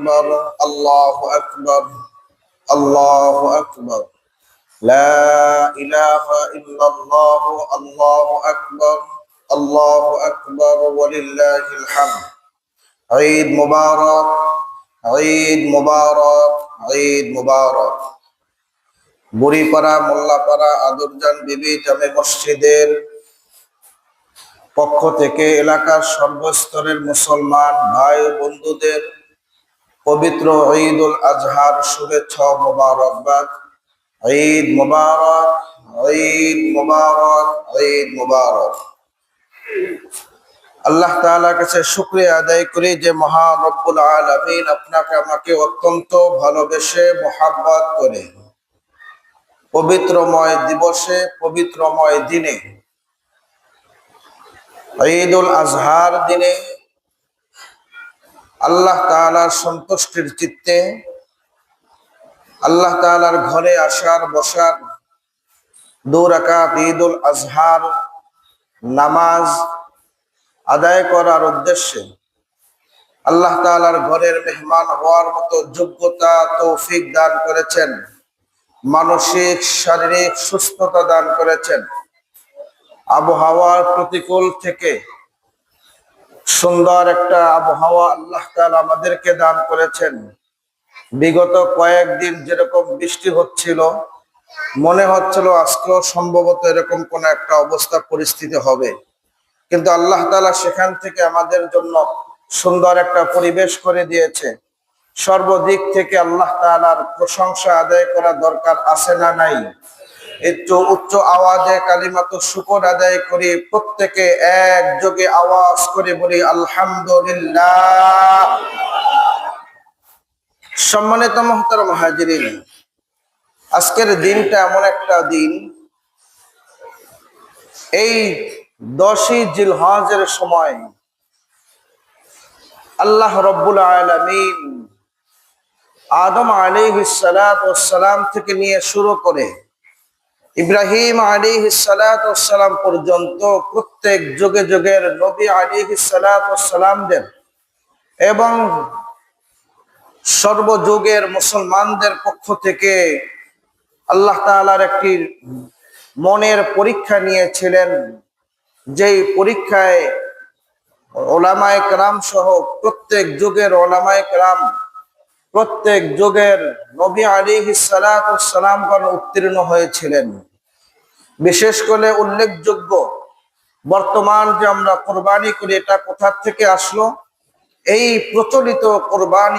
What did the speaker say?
أكبر الله أكبر الله أكبر لا إله إلا الله الله أكبر الله أكبر ولله الحمد عيد مبارك عيد مبارك عيد مبارك বুড়িপাড়া মোল্লাপাড়া আদরজান বিবি জামে মসজিদের পক্ষ থেকে এলাকার সর্বস্তরের মুসলমান ভাই বন্ধুদের পবিত্র ঈদুল আজহার শুভেচ্ছা ও মোবারকবাদ। ঈদ মোবারক ঈদ মোবারক ঈদ মোবারক। আল্লাহ তাআলার কাছে শুকরিয়া আদায় করি যে মহান রব্বুল আলামিন আপনাকে আমাকে অত্যন্ত ভালোবেসে মোহাব্বত করে পবিত্রময় দিবসে পবিত্রময় দিনে ঈদুল আজহার দিনে আল্লাহ তাআলার সন্তুষ্টির চিত্তে আল্লাহ তাআলার ঘরে আসার বসার 2 রাকাত ঈদুল আজহার নামাজ আদায় করার উদ্দেশ্যে আল্লাহ তাআলার ঘরের মেহমান হওয়ার মতো যোগ্যতা তৌফিক দান করেছেন, মানসিক শারীরিক সুস্থতা দান করেছেন। আবহাওয়ার প্রতিকূল থেকে সুন্দর একটা আবহাওয়া আল্লাহ তাআলা আমাদেরকে দান করেছেন। বিগত কয়েকদিন যেরকম বৃষ্টি হচ্ছিল, মনে হচ্ছিল আজকেও সম্ভবত এরকম কোন একটা অবস্থা পরিস্থিতি হবে, কিন্তু আল্লাহ তাআলা সেখান থেকে আমাদের জন্য সুন্দর একটা পরিবেশ করে দিয়েছে। সর্বদিক থেকে আল্লাহ তাআলার প্রশংসা আদায় করা দরকার আছে না নাই? একটু উচ্চ আওয়াজে কালিমাতু শুকর আদায় করি, প্রত্যেকে একযোগে আওয়াজ করে বলি আলহামদুলিল্লাহ। সম্মানিত মুহতারাম হাজিরিন, আজকের দিনটা এমন একটা দিন, এই 10ই জিলহজের সময় আল্লাহ রাব্বুল আলামিন আদম আলাইহিস সালাতু ওয়াস সালাম থেকে নিয়ে শুরু করে ইব্রাহিম আলাইহিস সালাতু ওয়াস সালাম পর্যন্ত প্রত্যেক যুগে যুগের নবী আলাইহিস সালাতু ওয়াস সালামদের এবং সর্বযুগের মুসলমানদের পক্ষ থেকে আল্লাহ তাআলার একটি মনের পরীক্ষা নিয়েছিলেন, যেই পরীক্ষায় উলামায়ে কেরাম সহ প্রত্যেক যুগের উলামায়ে কেরাম প্রত্যেক যুগের নবী আলাইহিস সালাতু ওয়াস সালামগণ উত্তীর্ণ হয়েছিলেন। বিশেষ করে উল্লেখযোগ্য, বর্তমান যে আমরা কুরবানি করি, এটা কোথা থেকে আসলো? এই প্রচলিত কুরবানি